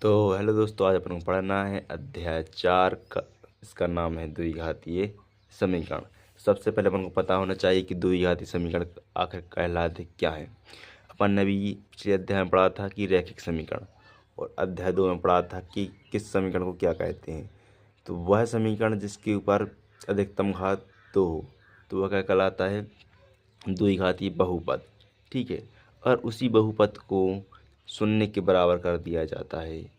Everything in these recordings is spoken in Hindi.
तो हेलो दोस्तों, आज अपन को पढ़ना है अध्याय 4 का। इसका नाम है द्विघातीय समीकरण। सबसे पहले अपन को पता होना चाहिए कि द्विघातीय समीकरण आखिर कहलाते क्या है। अपन ने भी पिछले अध्याय में पढ़ा था कि रैखिक समीकरण, और अध्याय 2 में पढ़ा था कि किस समीकरण को क्या कहते हैं। तो वह समीकरण जिसके ऊपर अधिकतम घात 2 हो तो वह क्या कहलाता है, द्विघातीय बहुपद। ठीक है। और उसी बहुपद को शून्य के बराबर कर दिया जाता है,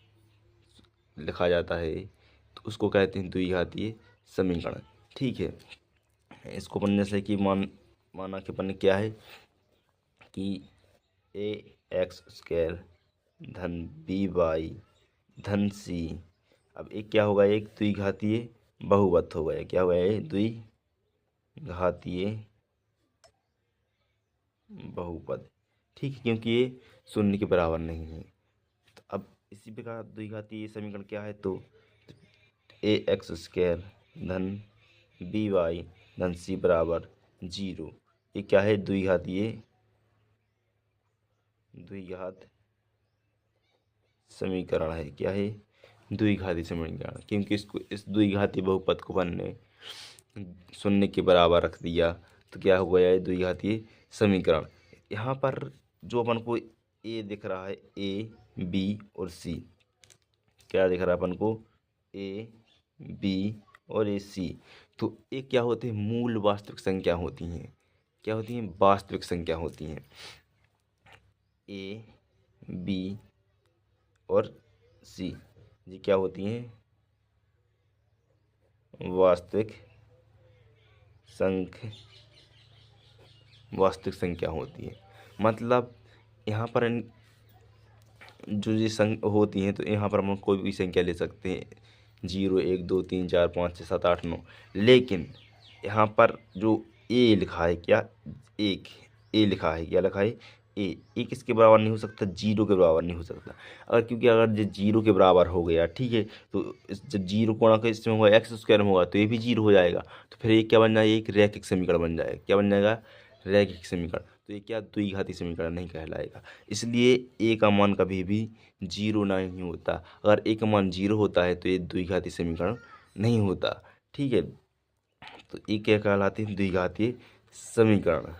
लिखा जाता है, तो उसको कहते हैं द्विघातीय समीकरण। ठीक है। इसको अपन जैसे कि माना कि अपन ने क्या है कि ए एक्स स्क्वायर धन बी वाई धन सी। अब एक क्या होगा, एक द्विघातीय बहुपद होगा। क्या होगा, ये द्विघातीय बहुपद। ठीक है, क्योंकि ये शून्य के बराबर नहीं है। तो अब इसी प्रकार द्विघातीय समीकरण क्या है, तो ए एक्स स्क्वायर धन बी वाई धन सी बराबर 0। ये क्या है, द्विघात समीकरण है। क्या है, द्विघाती समीकरण, क्योंकि इसको इस द्विघाती बहुपद को बनने शून्य के बराबर रख दिया तो क्या हो गया, है द्विघातीय समीकरण। यहाँ पर जो अपन को ए दिख रहा है, ए बी और सी, क्या दिख रहा है अपन को, ए बी और ए सी। तो ये क्या होते हैं, मूल वास्तविक संख्या होती हैं। क्या होती हैं, वास्तविक संख्या होती हैं। ए बी और सी ये क्या होती हैं, वास्तविक संख्या होती है। मतलब यहाँ पर जो ये संख्या होती हैं, तो यहाँ पर हम कोई भी संख्या ले सकते हैं, 0 1 2 3 4 5 6 7 8 9। लेकिन यहाँ पर जो ए लिखा है, क्या एक ए लिखा है, क्या लिखा है, ए किसके बराबर नहीं हो सकता, 0 के बराबर नहीं हो सकता। अगर क्योंकि अगर ये 0 के बराबर हो गया, ठीक है, तो जब 0 कोणा का इसमें होगा एक्स स्क्वायर में होगा तो ये भी 0 हो जाएगा। तो फिर ये क्या बन जाएगा, एक रैखिक समीकरण बन जाएगा। क्या बन जाएगा, रैखिक समीकरण। तो ये क्या द्विघाती समीकरण नहीं कहलाएगा। इसलिए ए का मान कभी भी 0 नहीं होता। अगर ए का मान 0 होता है तो ये द्विघाती समीकरण नहीं होता। ठीक है। तो ये क्या कहलाते हैं, द्विघातीय समीकरण।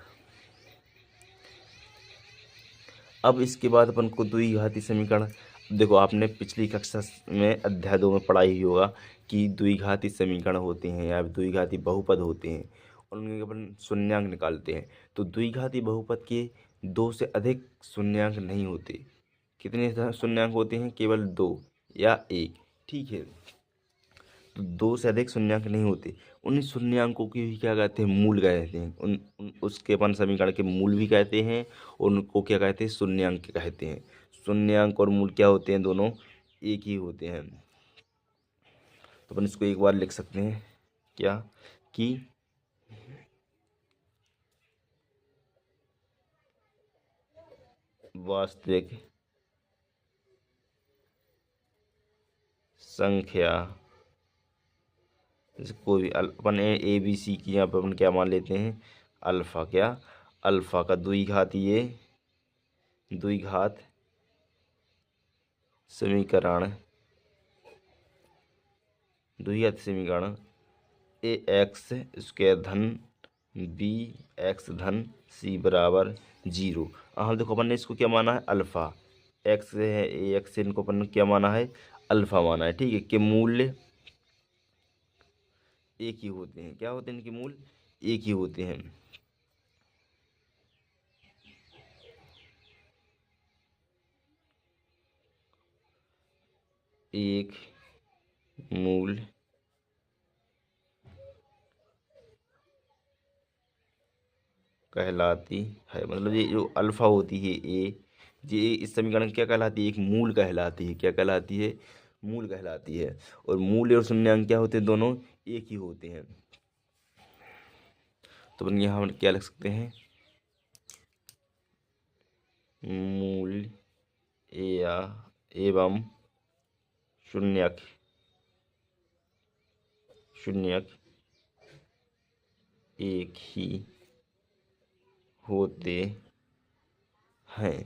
अब इसके बाद अपन को द्विघाती समीकरण, देखो आपने पिछली कक्षा में अध्याय 2 में पढ़ा ही होगा कि द्विघाती समीकरण होते हैं या द्विघाती बहुपद होते हैं, और उनके अपन शून्यांक निकालते हैं। तो द्विघाती बहुपद के 2 से अधिक शून्यांक नहीं होते। कितने शून्यांक होते हैं, केवल 2 या 1। ठीक है। तो 2 से अधिक शून्यांक नहीं होते। उन शून्यांकों की भी क्या कहते हैं, मूल कहते हैं। उसके अपन समीकरण के मूल भी कहते हैं, और उनको क्या कहते हैं, शून्यांक कहते हैं। शून्यांक और मूल क्या होते हैं, दोनों एक ही होते हैं। तो अपन इसको एक बार लिख सकते हैं, क्या कि वास्तविक संख्या, जैसे कोई भी अपन ए बी सी की यहाँ पर अपन क्या मान लेते हैं, अल्फ़ा। क्या, अल्फ़ा का द्विघात समीकरण, ए एक्स स्क्वायर धन बी एक्स धन सी बराबर 0। हाँ देखो, अपन ने इसको क्या माना है, अल्फ़ा। एक्स है, ए एक्स, इनको अपन ने क्या माना है, अल्फ़ा माना है। ठीक है, कि मूल्य एक ही होते हैं। क्या होते हैं, इनके मूल एक ही होते हैं। एक मूल कहलाती है। मतलब ये जो अल्फ़ा होती है, ये इस समीकरण क्या कहलाती है, एक मूल कहलाती है। क्या कहलाती है, मूल कहलाती है। और मूल और शून्यांक क्या होते हैं, दोनों एक ही होते हैं। तो अपन यहाँ क्या लिख सकते हैं, मूल या एवं शून्यक एक ही होते हैं।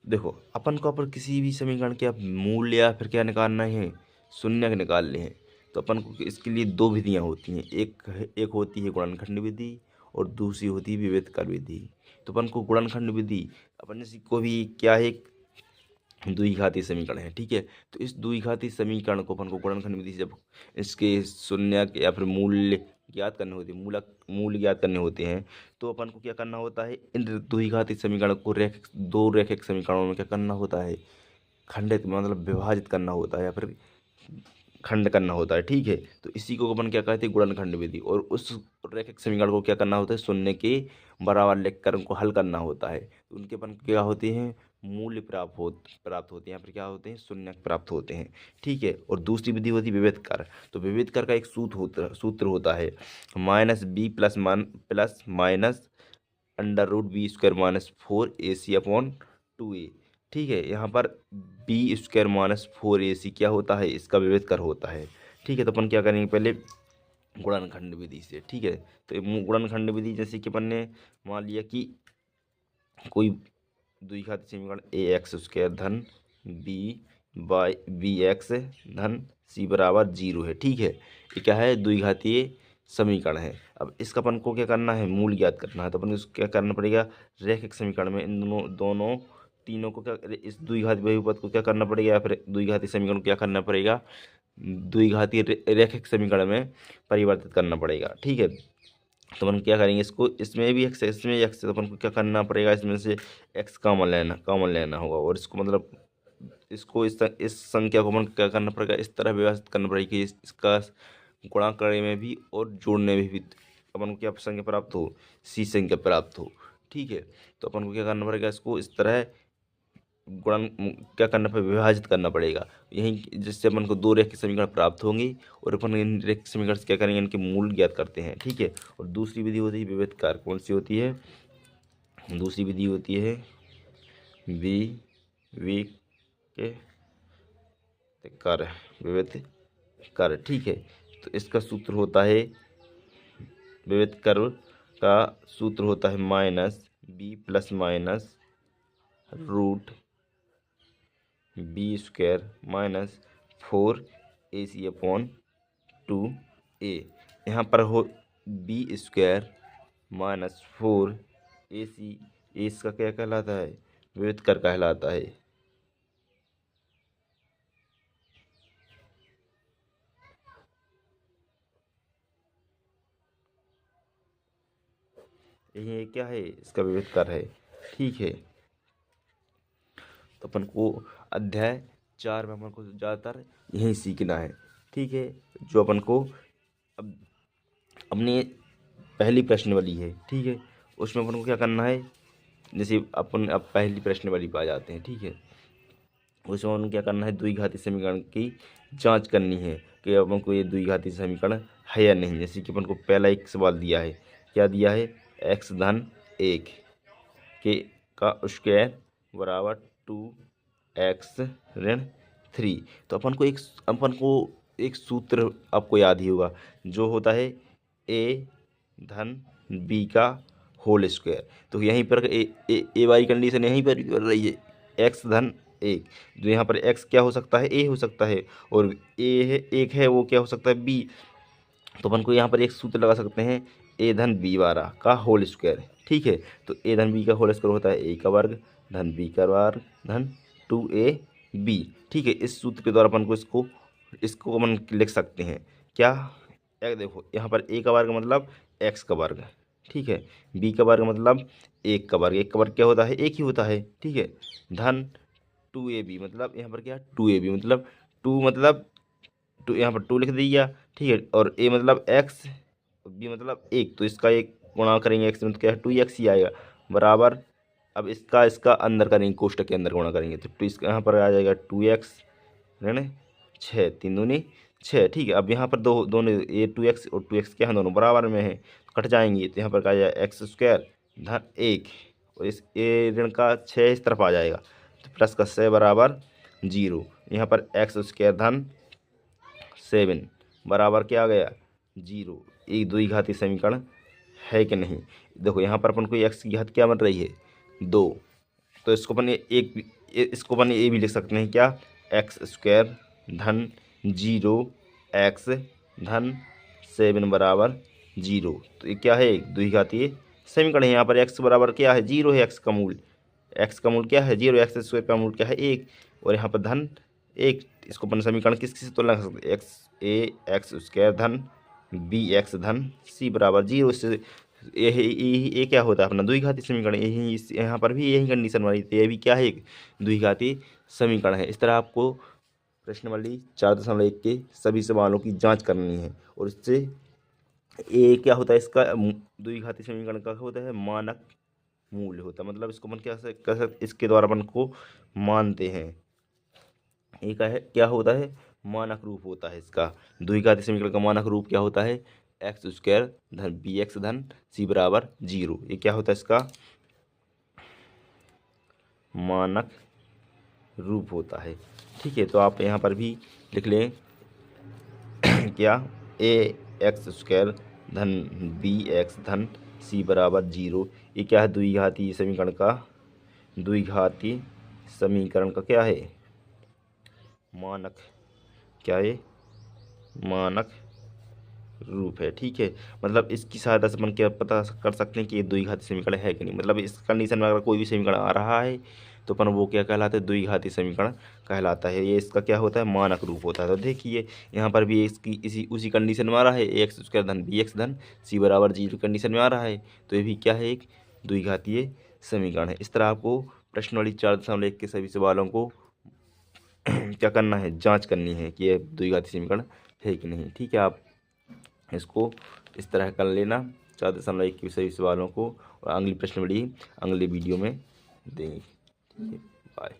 देखो अपन को अपन किसी भी समीकरण के अब मूल या फिर क्या निकालना है, शून्य निकालने हैं। तो अपन को इसके लिए दो विधियां होती हैं, एक होती है गुणनखंड विधि और दूसरी होती है विभेदकर विधि। तो अपन को गुणनखंड विधि, अपन जैसे को भी क्या है, द्विघाती समीकरण है, ठीक है। तो इस द्विघाती समीकरण को अपन को गुणनखंड विधि से जब इसके शून्य या फिर मूल्य ज्ञात करने होते हैं, मूल ज्ञात करने होते हैं, तो अपन को क्या करना होता है, इन द्विघाती समीकरण को दो रैखिक समीकरणों में क्या करना होता है, खंडित मतलब विभाजित करना होता है या फिर खंड करना होता है, ठीक है। तो इसी को अपन क्या कहते हैं, गुणनखंड विधि। और उस रैखिक समीकरण को क्या करना होता है, शून्य के बराबर लिखकर उनको हल करना होता है। तो उनके अपन क्या होते हैं, मूल्य प्राप्त होते हैं, या फिर क्या होते हैं, शून्य प्राप्त होते हैं, ठीक है। और दूसरी विधि होती है विभेदकर। तो विभेदकर का एक सूत्र होता है -b++ माइनस √b² - 4ac/2a, ठीक है। यहाँ पर b² - 4ac क्या होता है, इसका विभेदकर होता है, ठीक है। तो अपन क्या करेंगे, पहले गुणनखंड विधि से, ठीक है। तो गुणनखंड विधि जैसे कि अपन ने मान लिया कि कोई द्विघाती समीकरण ax² धन bx धन c बराबर 0 है, ठीक है। ये क्या है, द्विघातीय समीकरण है। अब इसका अपन को क्या करना है, मूल ज्ञात करना है। तो अपन इसको क्या करना पड़ेगा, रैखिक समीकरण में इन दोनों तीनों को क्या, इस द्विघाती बहुपद को क्या करना पड़ेगा, या फिर द्विघाती समीकरण को क्या करना पड़ेगा, द्विघाती रैखिक समीकरण में परिवर्तित करना पड़ेगा, ठीक है। तो अपन क्या करेंगे, इसको इसमें भी एक्स है, इसमें एक्स है, तो अपन को क्या करना पड़ेगा, इसमें से एक्स कॉमन लेना होगा। और इसको मतलब इसको इस संख्या को अपन क्या करना पड़ेगा, इस तरह व्यवस्थित करना पड़ेगा कि इसका गुणा करने में भी और जोड़ने में भी अपन को क्या संख्या प्राप्त हो, सी संख्या प्राप्त हो, ठीक है। तो अपन को क्या करना पड़ेगा, इसको इस तरह गुणन क्या करना पड़ेगा, विभाजित करना पड़ेगा, यही जिससे अपन को दो रैखिक समीकरण प्राप्त होंगे। और अपन इन रैखिक समीकरण से क्या करेंगे, इनके मूल ज्ञात करते हैं, ठीक है। और दूसरी विधि होती है विभेदकार। कौन सी होती है, दूसरी विधि होती है विभेदकार, विभेदकार, ठीक है। तो इसका सूत्र होता है, विभेदकार का सूत्र होता है -b+√b² - 4ac/2a। यहाँ पर हो b² - 4ac, इसका क्या कहलाता है, विभेदकार कहलाता है। ये क्या है, इसका विभेदकार है, ठीक है। तो अपन को अध्याय 4 में अपन को ज़्यादातर यही सीखना है, ठीक है। जो अपन को अब अपने पहली प्रश्नावली है, ठीक है, उसमें अपन को क्या करना है, जैसे अपन अब पहली प्रश्नावली पर आ जाते हैं, ठीक है। उसमें अपन को क्या करना है, द्विघाती समीकरण की जांच करनी है कि अपन को ये द्विघाती समीकरण है या नहीं। जैसे कि अपन को पहला एक सवाल दिया है, क्या दिया है, x धन 1 के का स्क्वायर बराबर 2x-3। तो अपन को एक सूत्र आपको याद ही होगा, जो होता है a धन b का होल स्क्वायर। तो यहीं पर ए वाली कंडीशन यहीं पर कर रही है, x धन 1। जो यहाँ पर x क्या हो सकता है, a हो सकता है, और a है 1 है, वो क्या हो सकता है, b। तो अपन को यहाँ पर एक सूत्र लगा सकते हैं, a धन b² का होल स्क्वायर, ठीक है। तो a धन b का होल स्क्वायर होता है a का वर्ग धन b का वर्ग धन 2ab, ठीक है। इस सूत्र के द्वारा अपन को इसको अपन लिख सकते हैं, क्या, देखो यहाँ पर a का वर्ग मतलब x का वर्ग, ठीक है। b का वर्ग मतलब 1 का वर्ग, 1 का वर्ग क्या होता है, 1 ही होता है, ठीक है। धन 2ab मतलब यहाँ पर क्या, 2ab मतलब 2 मतलब 2, यहाँ पर 2 लिख दिया, ठीक है। और a मतलब x, b मतलब 1, तो इसका एक गुणा करेंगे x में, तो क्या है, 2x ही आएगा, बराबर। अब इसका अंदर करेंगे, कोष्टक के अंदर गुणा करेंगे, तो इसका यहाँ पर आ जाएगा 2x है ना, 6, 3 दूनी 6, ठीक है। अब यहाँ पर दोनों ये 2x और 2x क्या है, दोनों बराबर में है, तो कट जाएंगे। तो यहाँ पर आ जाएगा x² धन 1, और इस ए ऋण का 6 इस तरफ आ जाएगा, तो प्लस का 6 बराबर 0। यहाँ पर x² धन 7 बराबर क्या आ गया, 0। एक द्विघाती समीकरण है कि नहीं। देखो यहाँ पर अपन को x की घात क्या बन रही है, 2, तो इसको अपन इसको अपन ये भी लिख सकते हैं क्या, एक्स स्क्वायर धन 0 x धन 7 बराबर 0। तो ये क्या है, द्विघातीय समीकरण है। यहाँ पर x बराबर क्या है, 0 है, x का मूल क्या है 0, एक्स स्क्वायर का मूल क्या है 1, और यहाँ पर धन 1। इसको अपन समीकरण किसकी से तुलना कर सकते हैं, एक्स स्क्वायर धन बी एक्स धन सी बराबर 0। इससे ये क्या होता है अपना द्विघाती समीकरण। यही यहाँ पर भी यही कंडीशन वाली थी, ये भी क्या है, एक द्विघाती समीकरण है। इस तरह आपको प्रश्नावली 4.1 के सभी सवालों की जांच करनी है, और इससे ये क्या होता है, इसका द्विघाती समीकरण का होता है मानक मूल्य होता है। मतलब इसको अपन क्या इसके द्वारा अपन को मानते हैं, ये क्या होता है, मानक रूप होता है इसका। द्विघाती समीकरण का मानक रूप क्या होता है, एक्स स्क्वायर धन बी एक्स धन सी बराबर 0। ये क्या होता है, इसका मानक रूप होता है। ठीक है, तो आप यहाँ पर भी लिख लें क्या, ए एक्स स्क्वायर धन बी एक्स धन सी बराबर 0। ये क्या है, द्विघाती समीकरण का क्या है, मानक, क्या है, मानक रूप है। ठीक है, मतलब इसकी सहायता से अपन क्या पता कर सकते हैं कि ये द्विघाती समीकरण है कि नहीं। मतलब इस कंडीशन में अगर कोई भी समीकरण आ रहा है तो अपन वो क्या कहलाता है, द्विघाती समीकरण कहलाता है। ये इसका क्या होता है, मानक रूप होता है। तो देखिए यहाँ पर भी इसकी उसी कंडीशन में आ रहा है, ए एक्स स्क्वायर धन बी एक्स धन सी बराबर 0 कंडीशन में आ रहा है। तो ये भी क्या है, एक द्विघातीय समीकरण है। इस तरह आपको प्रश्नावली 4.1 के सभी सवालों को क्या करना है, जांच करनी है कि यह द्विघाती समीकरण है कि नहीं। ठीक है, आप इसको इस तरह कर लेना 4.1 के सभी सवालों को, और अगली प्रश्नावली अगले वीडियो में देंगे। ठीक है, बाय।